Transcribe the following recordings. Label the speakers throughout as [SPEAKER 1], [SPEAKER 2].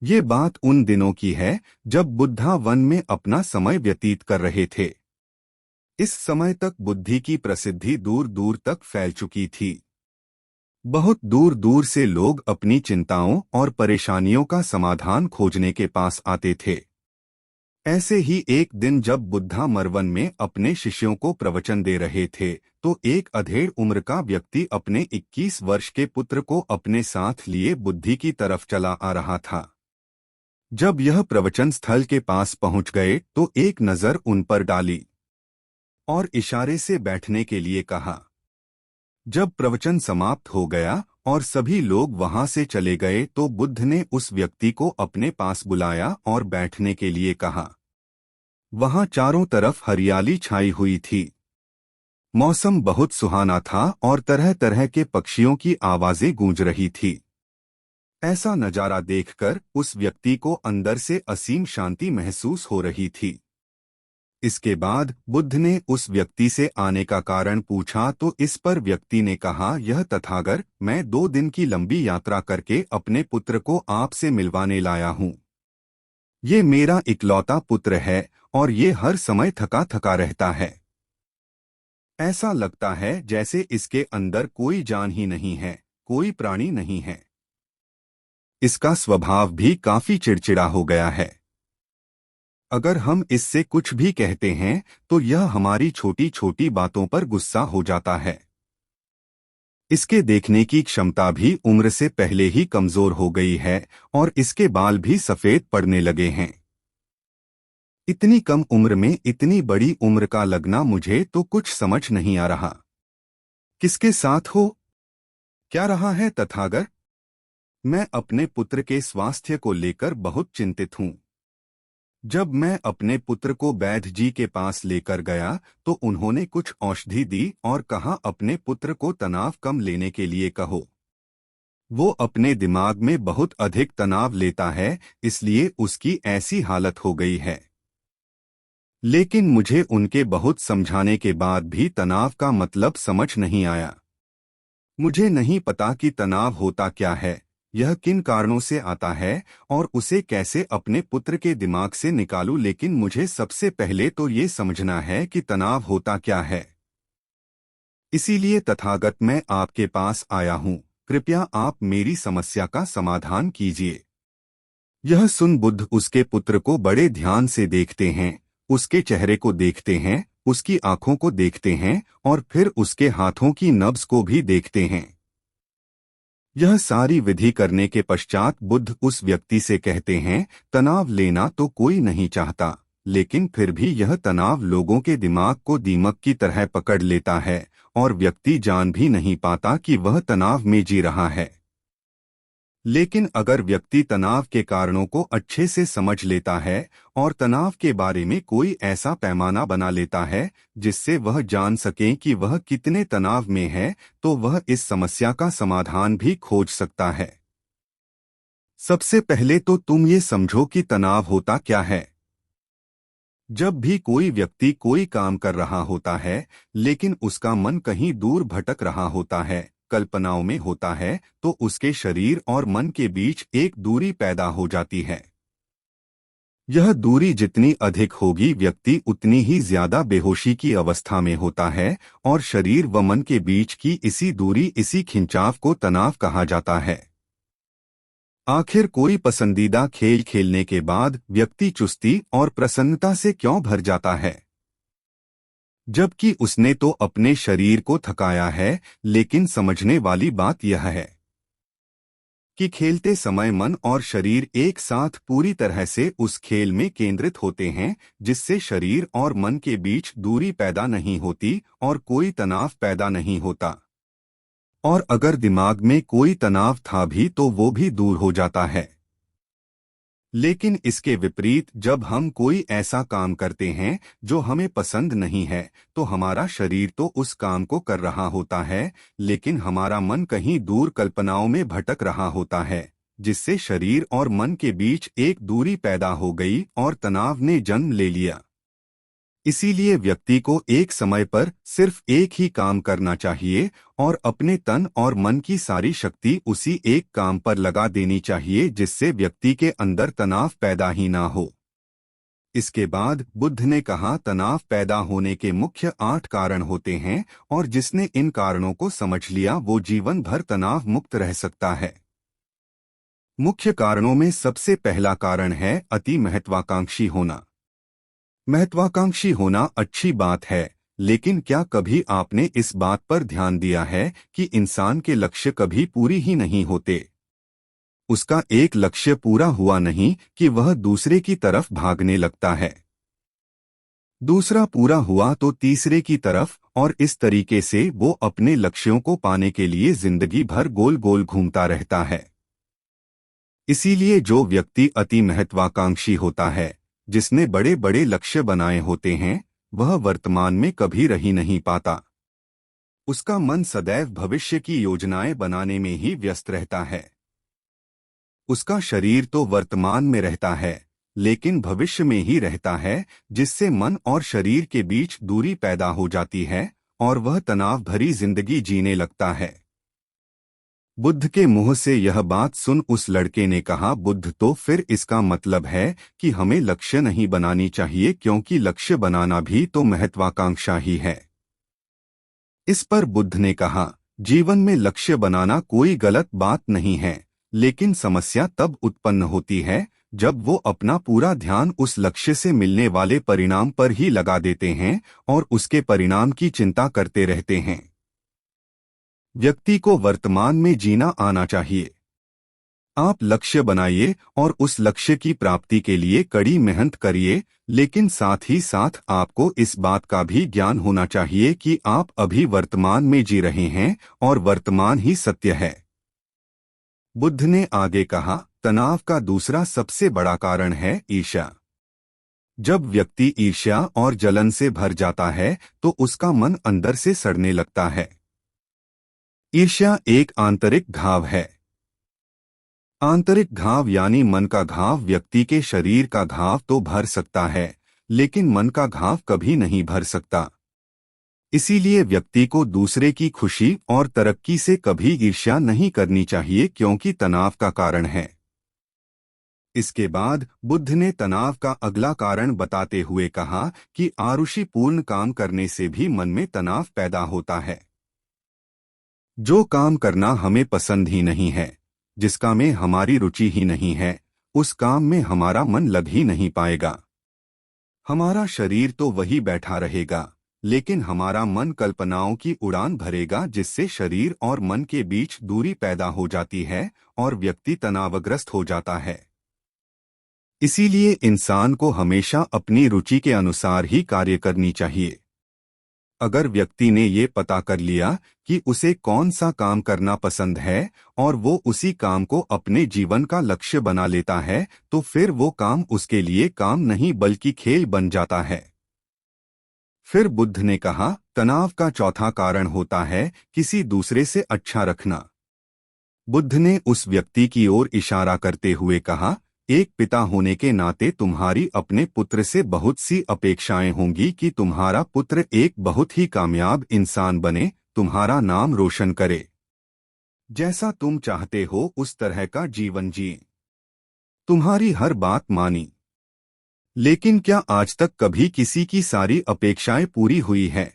[SPEAKER 1] ये बात उन दिनों की है जब बुद्धा वन में अपना समय व्यतीत कर रहे थे। इस समय तक बुद्धि की प्रसिद्धि दूर दूर तक फैल चुकी थी। बहुत दूर दूर से लोग अपनी चिंताओं और परेशानियों का समाधान खोजने के पास आते थे। ऐसे ही एक दिन जब बुद्धा मरवन में अपने शिष्यों को प्रवचन दे रहे थे, तो एक अधेड़ उम्र का व्यक्ति अपने 21 वर्ष के पुत्र को अपने साथ लिए बुद्धि की तरफ चला आ रहा था। जब यह प्रवचन स्थल के पास पहुंच गए तो एक नजर उन पर डाली और इशारे से बैठने के लिए कहा। जब प्रवचन समाप्त हो गया और सभी लोग वहां से चले गए तो बुद्ध ने उस व्यक्ति को अपने पास बुलाया और बैठने के लिए कहा। वहां चारों तरफ हरियाली छाई हुई थी। मौसम बहुत सुहाना था और तरह तरह के पक्षियों की आवाजें गूंज रही थी। ऐसा नजारा देखकर उस व्यक्ति को अंदर से असीम शांति महसूस हो रही थी। इसके बाद बुद्ध ने उस व्यक्ति से आने का कारण पूछा तो इस पर व्यक्ति ने कहा, यह तथागत, मैं 2 दिन की लंबी यात्रा करके अपने पुत्र को आपसे मिलवाने लाया हूँ। ये मेरा इकलौता पुत्र है और ये हर समय थका थका रहता है। ऐसा लगता है जैसे इसके अंदर कोई जान ही नहीं है, कोई प्राणी नहीं है। इसका स्वभाव भी काफी चिड़चिड़ा हो गया है। अगर हम इससे कुछ भी कहते हैं तो यह हमारी छोटी छोटी बातों पर गुस्सा हो जाता है। इसके देखने की क्षमता भी उम्र से पहले ही कमजोर हो गई है और इसके बाल भी सफेद पड़ने लगे हैं। इतनी कम उम्र में इतनी बड़ी उम्र का लगना मुझे तो कुछ समझ नहीं आ रहा। किसके साथ हो? क्या रहा है तथागत? मैं अपने पुत्र के स्वास्थ्य को लेकर बहुत चिंतित हूँ। जब मैं अपने पुत्र को वैद्य जी के पास लेकर गया तो उन्होंने कुछ औषधि दी और कहा, अपने पुत्र को तनाव कम लेने के लिए कहो। वो अपने दिमाग में बहुत अधिक तनाव लेता है, इसलिए उसकी ऐसी हालत हो गई है। लेकिन मुझे उनके बहुत समझाने के बाद भी तनाव का मतलब समझ नहीं आया। मुझे नहीं पता कि तनाव होता क्या है, यह किन कारणों से आता है और उसे कैसे अपने पुत्र के दिमाग से निकालूं, लेकिन मुझे सबसे पहले तो ये समझना है कि तनाव होता क्या है। इसीलिए तथागत मैं आपके पास आया हूँ, कृपया आप मेरी समस्या का समाधान कीजिए। यह सुन बुद्ध उसके पुत्र को बड़े ध्यान से देखते हैं, उसके चेहरे को देखते हैं, उसकी आंखों को देखते हैं और फिर उसके हाथों की नब्ज को भी देखते हैं। यह सारी विधि करने के पश्चात बुद्ध उस व्यक्ति से कहते हैं, तनाव लेना तो कोई नहीं चाहता, लेकिन फिर भी यह तनाव लोगों के दिमाग को दीमक की तरह पकड़ लेता है और व्यक्ति जान भी नहीं पाता कि वह तनाव में जी रहा है। लेकिन अगर व्यक्ति तनाव के कारणों को अच्छे से समझ लेता है और तनाव के बारे में कोई ऐसा पैमाना बना लेता है जिससे वह जान सके कि वह कितने तनाव में है, तो वह इस समस्या का समाधान भी खोज सकता है। सबसे पहले तो तुम ये समझो कि तनाव होता क्या है। जब भी कोई व्यक्ति कोई काम कर रहा होता है लेकिन उसका मन कहीं दूर भटक रहा होता है, कल्पनाओं में होता है, तो उसके शरीर और मन के बीच एक दूरी पैदा हो जाती है। यह दूरी जितनी अधिक होगी व्यक्ति उतनी ही ज्यादा बेहोशी की अवस्था में होता है और शरीर व मन के बीच की इसी दूरी, इसी खिंचाव को तनाव कहा जाता है। आखिर कोई पसंदीदा खेल खेलने के बाद व्यक्ति चुस्ती और प्रसन्नता से क्यों भर जाता है, जबकि उसने तो अपने शरीर को थकाया है। लेकिन समझने वाली बात यह है कि खेलते समय मन और शरीर एक साथ पूरी तरह से उस खेल में केंद्रित होते हैं, जिससे शरीर और मन के बीच दूरी पैदा नहीं होती और कोई तनाव पैदा नहीं होता। और अगर दिमाग में कोई तनाव था भी तो वो भी दूर हो जाता है। लेकिन इसके विपरीत जब हम कोई ऐसा काम करते हैं जो हमें पसंद नहीं है, तो हमारा शरीर तो उस काम को कर रहा होता है, लेकिन हमारा मन कहीं दूर कल्पनाओं में भटक रहा होता है, जिससे शरीर और मन के बीच एक दूरी पैदा हो गई और तनाव ने जन्म ले लिया। इसीलिए व्यक्ति को एक समय पर सिर्फ एक ही काम करना चाहिए और अपने तन और मन की सारी शक्ति उसी एक काम पर लगा देनी चाहिए, जिससे व्यक्ति के अंदर तनाव पैदा ही ना हो। इसके बाद बुद्ध ने कहा, तनाव पैदा होने के मुख्य 8 कारण होते हैं और जिसने इन कारणों को समझ लिया वो जीवन भर तनाव मुक्त रह सकता है। मुख्य कारणों में सबसे पहला कारण है अति महत्वाकांक्षी होना। महत्वाकांक्षी होना अच्छी बात है, लेकिन क्या कभी आपने इस बात पर ध्यान दिया है कि इंसान के लक्ष्य कभी पूरी ही नहीं होते? उसका एक लक्ष्य पूरा हुआ नहीं कि वह दूसरे की तरफ भागने लगता है, दूसरा पूरा हुआ तो तीसरे की तरफ, और इस तरीके से वो अपने लक्ष्यों को पाने के लिए जिंदगी भर गोल गोल घूमता रहता है। इसीलिए जो व्यक्ति अति महत्वाकांक्षी होता है, जिसने बड़े बड़े लक्ष्य बनाए होते हैं, वह वर्तमान में कभी रह ही नहीं पाता। उसका मन सदैव भविष्य की योजनाएं बनाने में ही व्यस्त रहता है। उसका शरीर तो वर्तमान में रहता है, लेकिन भविष्य में ही रहता है, जिससे मन और शरीर के बीच दूरी पैदा हो जाती है और वह तनाव भरी जिंदगी जीने लगता है। बुद्ध के मुंह से यह बात सुन उस लड़के ने कहा, बुद्ध, तो फिर इसका मतलब है कि हमें लक्ष्य नहीं बनानी चाहिए, क्योंकि लक्ष्य बनाना भी तो महत्वाकांक्षा ही है। इस पर बुद्ध ने कहा, जीवन में लक्ष्य बनाना कोई गलत बात नहीं है, लेकिन समस्या तब उत्पन्न होती है जब वो अपना पूरा ध्यान उस लक्ष्य से मिलने वाले परिणाम पर ही लगा देते हैं और उसके परिणाम की चिंता करते रहते हैं। व्यक्ति को वर्तमान में जीना आना चाहिए। आप लक्ष्य बनाइए और उस लक्ष्य की प्राप्ति के लिए कड़ी मेहनत करिए, लेकिन साथ ही साथ आपको इस बात का भी ज्ञान होना चाहिए कि आप अभी वर्तमान में जी रहे हैं और वर्तमान ही सत्य है। बुद्ध ने आगे कहा, तनाव का दूसरा सबसे बड़ा कारण है ईर्ष्या। जब व्यक्ति ईर्ष्या और जलन से भर जाता है तो उसका मन अंदर से सड़ने लगता है। ईर्ष्या एक आंतरिक घाव है। आंतरिक घाव यानी मन का घाव व्यक्ति के शरीर का घाव तो भर सकता है, लेकिन मन का घाव कभी नहीं भर सकता। इसीलिए व्यक्ति को दूसरे की खुशी और तरक्की से कभी ईर्ष्या नहीं करनी चाहिए, क्योंकि तनाव का कारण है। इसके बाद बुद्ध ने तनाव का अगला कारण बताते हुए कहा कि आरुषिपूर्ण काम करने से भी मन में तनाव पैदा होता है। जो काम करना हमें पसंद ही नहीं है, जिसका में हमारी रुचि ही नहीं है, उस काम में हमारा मन लग ही नहीं पाएगा। हमारा शरीर तो वही बैठा रहेगा, लेकिन हमारा मन कल्पनाओं की उड़ान भरेगा, जिससे शरीर और मन के बीच दूरी पैदा हो जाती है और व्यक्ति तनावग्रस्त हो जाता है। इसीलिए इंसान को हमेशा अपनी रुचि के अनुसार ही कार्य करनी चाहिए। अगर व्यक्ति ने ये पता कर लिया कि उसे कौन सा काम करना पसंद है और वो उसी काम को अपने जीवन का लक्ष्य बना लेता है, तो फिर वो काम उसके लिए काम नहीं बल्कि खेल बन जाता है। फिर बुद्ध ने कहा, तनाव का चौथा कारण होता है किसी दूसरे से अच्छा रखना। बुद्ध ने उस व्यक्ति की ओर इशारा करते हुए कहा, एक पिता होने के नाते तुम्हारी अपने पुत्र से बहुत सी अपेक्षाएं होंगी कि तुम्हारा पुत्र एक बहुत ही कामयाब इंसान बने, तुम्हारा नाम रोशन करे, जैसा तुम चाहते हो उस तरह का जीवन जिए, तुम्हारी हर बात मानी। लेकिन क्या आज तक कभी किसी की सारी अपेक्षाएं पूरी हुई है?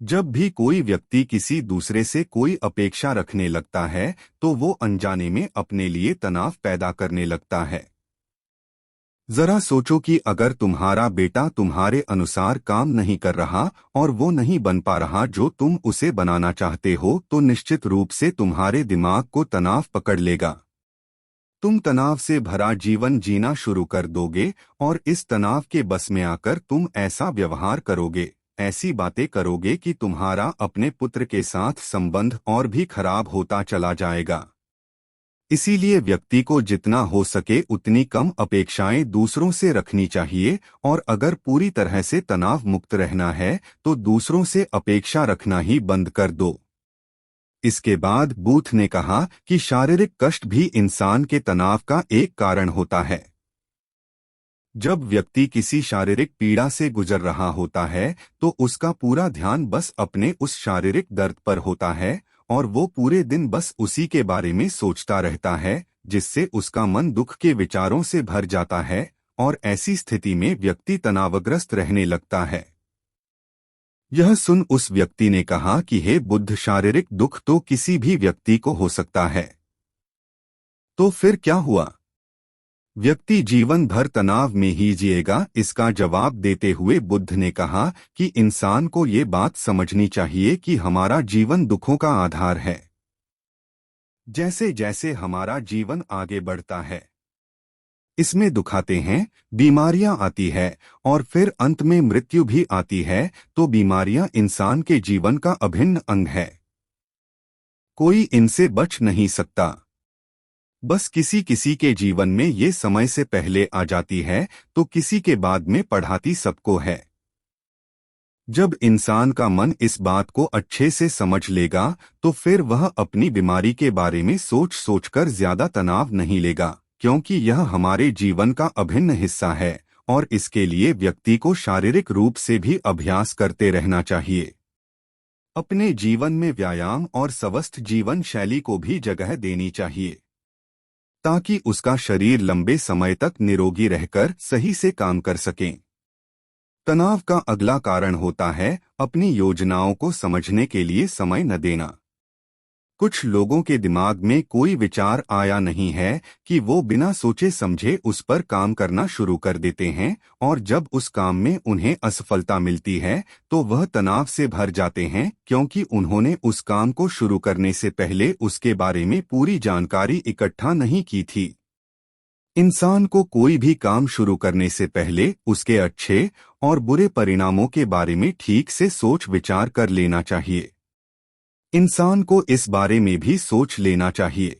[SPEAKER 1] जब भी कोई व्यक्ति किसी दूसरे से कोई अपेक्षा रखने लगता है तो वो अनजाने में अपने लिए तनाव पैदा करने लगता है। जरा सोचो कि अगर तुम्हारा बेटा तुम्हारे अनुसार काम नहीं कर रहा और वो नहीं बन पा रहा जो तुम उसे बनाना चाहते हो, तो निश्चित रूप से तुम्हारे दिमाग को तनाव पकड़ लेगा। तुम तनाव से भरा जीवन जीना शुरू कर दोगे और इस तनाव के बस में आकर तुम ऐसा व्यवहार करोगे, ऐसी बातें करोगे कि तुम्हारा अपने पुत्र के साथ संबंध और भी खराब होता चला जाएगा। इसीलिए व्यक्ति को जितना हो सके उतनी कम अपेक्षाएं दूसरों से रखनी चाहिए, और अगर पूरी तरह से तनाव मुक्त रहना है तो दूसरों से अपेक्षा रखना ही बंद कर दो। इसके बाद बुद्ध ने कहा कि शारीरिक कष्ट भी इंसान के तनाव का एक कारण होता है। जब व्यक्ति किसी शारीरिक पीड़ा से गुजर रहा होता है तो उसका पूरा ध्यान बस अपने उस शारीरिक दर्द पर होता है और वो पूरे दिन बस उसी के बारे में सोचता रहता है, जिससे उसका मन दुख के विचारों से भर जाता है और ऐसी स्थिति में व्यक्ति तनावग्रस्त रहने लगता है। यह सुन उस व्यक्ति ने कहा कि हे बुद्ध, शारीरिक दुख तो किसी भी व्यक्ति को हो सकता है, तो फिर क्या हुआ? व्यक्ति जीवन भर तनाव में ही जिएगा? इसका जवाब देते हुए बुद्ध ने कहा कि इंसान को ये बात समझनी चाहिए कि हमारा जीवन दुखों का आधार है। जैसे जैसे हमारा जीवन आगे बढ़ता है, इसमें दुख आते हैं, बीमारियां आती है और फिर अंत में मृत्यु भी आती है, तो बीमारियां इंसान के जीवन का अभिन्न अंग है। कोई इनसे बच नहीं सकता। बस किसी किसी के जीवन में ये समय से पहले आ जाती है तो किसी के बाद में पढ़ाती सबको है। जब इंसान का मन इस बात को अच्छे से समझ लेगा तो फिर वह अपनी बीमारी के बारे में सोच सोचकर ज्यादा तनाव नहीं लेगा, क्योंकि यह हमारे जीवन का अभिन्न हिस्सा है और इसके लिए व्यक्ति को शारीरिक रूप से भी अभ्यास करते रहना चाहिए। अपने जीवन में व्यायाम और स्वस्थ जीवन शैली को भी जगह देनी चाहिए ताकि उसका शरीर लंबे समय तक निरोगी रहकर सही से काम कर सके। तनाव का अगला कारण होता है अपनी योजनाओं को समझने के लिए समय न देना। कुछ लोगों के दिमाग में कोई विचार आया नहीं है कि वो बिना सोचे समझे उस पर काम करना शुरू कर देते हैं और जब उस काम में उन्हें असफलता मिलती है तो वह तनाव से भर जाते हैं, क्योंकि उन्होंने उस काम को शुरू करने से पहले उसके बारे में पूरी जानकारी इकट्ठा नहीं की थी। इंसान को कोई भी काम शुरू करने से पहले उसके अच्छे और बुरे परिणामों के बारे में ठीक से सोच विचार कर लेना चाहिए। इंसान को इस बारे में भी सोच लेना चाहिए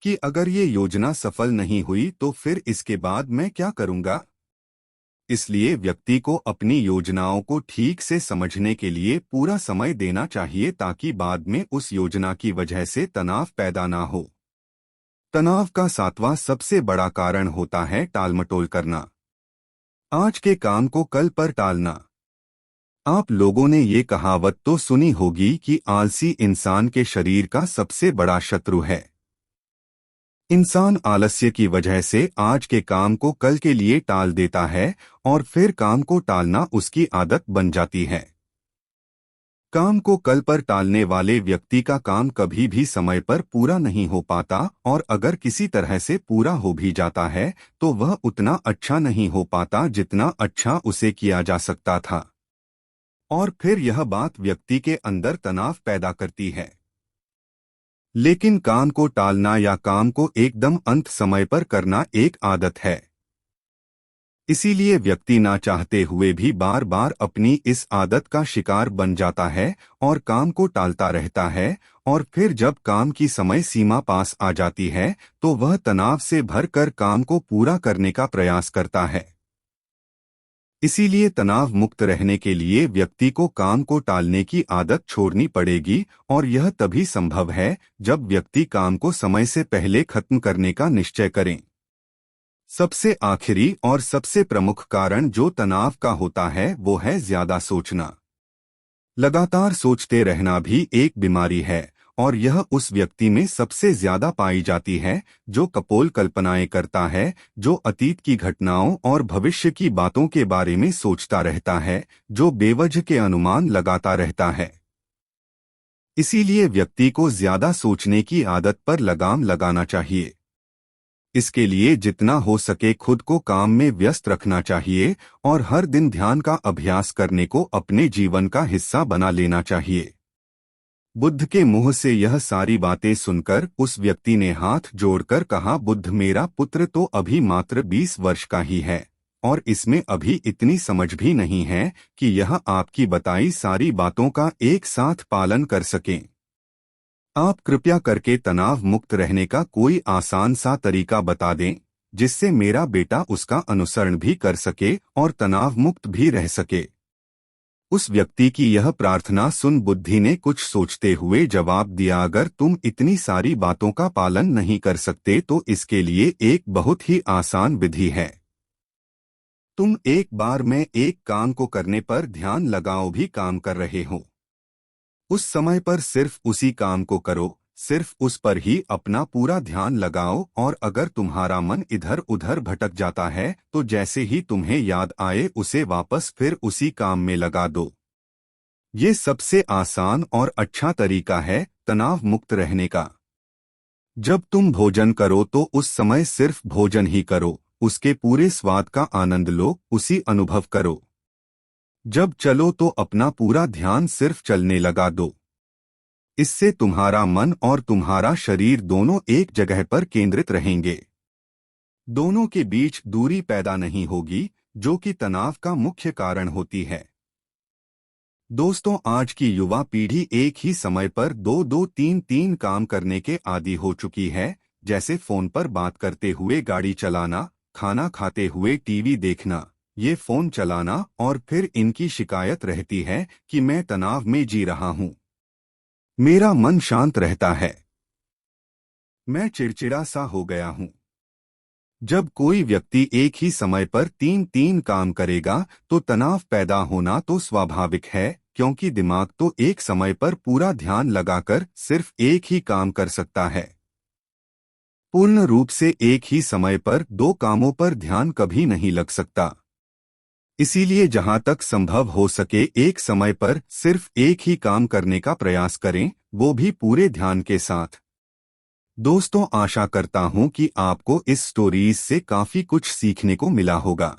[SPEAKER 1] कि अगर ये योजना सफल नहीं हुई तो फिर इसके बाद मैं क्या करूंगा। इसलिए व्यक्ति को अपनी योजनाओं को ठीक से समझने के लिए पूरा समय देना चाहिए ताकि बाद में उस योजना की वजह से तनाव पैदा ना हो। तनाव का सातवां सबसे बड़ा कारण होता है टालमटोल करना। आज के काम को कल पर टालना। आप लोगों ने ये कहावत तो सुनी होगी कि आलसी इंसान के शरीर का सबसे बड़ा शत्रु है। इंसान आलस्य की वजह से आज के काम को कल के लिए टाल देता है और फिर काम को टालना उसकी आदत बन जाती है। काम को कल पर टालने वाले व्यक्ति का काम कभी भी समय पर पूरा नहीं हो पाता और अगर किसी तरह से पूरा हो भी जाता है तो वह उतना अच्छा नहीं हो पाता जितना अच्छा उसे किया जा सकता था। और फिर यह बात व्यक्ति के अंदर तनाव पैदा करती है। लेकिन काम को टालना या काम को एकदम अंत समय पर करना एक आदत है। इसीलिए व्यक्ति ना चाहते हुए भी बार बार अपनी इस आदत का शिकार बन जाता है और काम को टालता रहता है और फिर जब काम की समय सीमा पास आ जाती है तो वह तनाव से भरकर काम को पूरा करने का प्रयास करता है। इसीलिए तनाव मुक्त रहने के लिए व्यक्ति को काम को टालने की आदत छोड़नी पड़ेगी और यह तभी संभव है जब व्यक्ति काम को समय से पहले खत्म करने का निश्चय करें। सबसे आखिरी और सबसे प्रमुख कारण जो तनाव का होता है वो है ज्यादा सोचना। लगातार सोचते रहना भी एक बीमारी है और यह उस व्यक्ति में सबसे ज्यादा पाई जाती है जो कपोल कल्पनाएं करता है, जो अतीत की घटनाओं और भविष्य की बातों के बारे में सोचता रहता है, जो बेवजह के अनुमान लगाता रहता है। इसीलिए व्यक्ति को ज्यादा सोचने की आदत पर लगाम लगाना चाहिए। इसके लिए जितना हो सके खुद को काम में व्यस्त रखना चाहिए और हर दिन ध्यान का अभ्यास करने को अपने जीवन का हिस्सा बना लेना चाहिए। बुद्ध के मुंह से यह सारी बातें सुनकर उस व्यक्ति ने हाथ जोड़कर कहा, बुद्ध, मेरा पुत्र तो अभी मात्र 20 वर्ष का ही है और इसमें अभी इतनी समझ भी नहीं है कि यह आपकी बताई सारी बातों का एक साथ पालन कर सकें। आप कृपया करके तनाव मुक्त रहने का कोई आसान सा तरीका बता दें जिससे मेरा बेटा उसका अनुसरण भी कर सके और तनाव मुक्त भी रह सके। उस व्यक्ति की यह प्रार्थना सुन बुद्धि ने कुछ सोचते हुए जवाब दिया, अगर तुम इतनी सारी बातों का पालन नहीं कर सकते तो इसके लिए एक बहुत ही आसान विधि है। तुम एक बार में एक काम को करने पर ध्यान लगाओ भी काम कर रहे हो, उस समय पर सिर्फ उसी काम को करो, सिर्फ उस पर ही अपना पूरा ध्यान लगाओ। और अगर तुम्हारा मन इधर उधर भटक जाता है तो जैसे ही तुम्हें याद आए उसे वापस फिर उसी काम में लगा दो। ये सबसे आसान और अच्छा तरीका है तनाव मुक्त रहने का। जब तुम भोजन करो तो उस समय सिर्फ भोजन ही करो, उसके पूरे स्वाद का आनंद लो, उसी अनुभव करो। जब चलो तो अपना पूरा ध्यान सिर्फ चलने लगा दो। इससे तुम्हारा मन और तुम्हारा शरीर दोनों एक जगह पर केंद्रित रहेंगे। दोनों के बीच दूरी पैदा नहीं होगी, जो कि तनाव का मुख्य कारण होती है। दोस्तों, आज की युवा पीढ़ी एक ही समय पर दो दो तीन तीन काम करने के आदी हो चुकी है, जैसे फोन पर बात करते हुए गाड़ी चलाना, खाना खाते हुए टीवी देखना, ये फोन चलाना, और फिर इनकी शिकायत रहती है कि मैं तनाव में जी रहा हूँ, मेरा मन शांत रहता है, मैं चिड़चिड़ा सा हो गया हूँ। जब कोई व्यक्ति एक ही समय पर तीन तीन काम करेगा तो तनाव पैदा होना तो स्वाभाविक है, क्योंकि दिमाग तो एक समय पर पूरा ध्यान लगाकर सिर्फ एक ही काम कर सकता है। पूर्ण रूप से एक ही समय पर दो कामों पर ध्यान कभी नहीं लग सकता। इसीलिए जहां तक संभव हो सके एक समय पर सिर्फ एक ही काम करने का प्रयास करें, वो भी पूरे ध्यान के साथ। दोस्तों, आशा करता हूं कि आपको इस स्टोरीज से काफी कुछ सीखने को मिला होगा।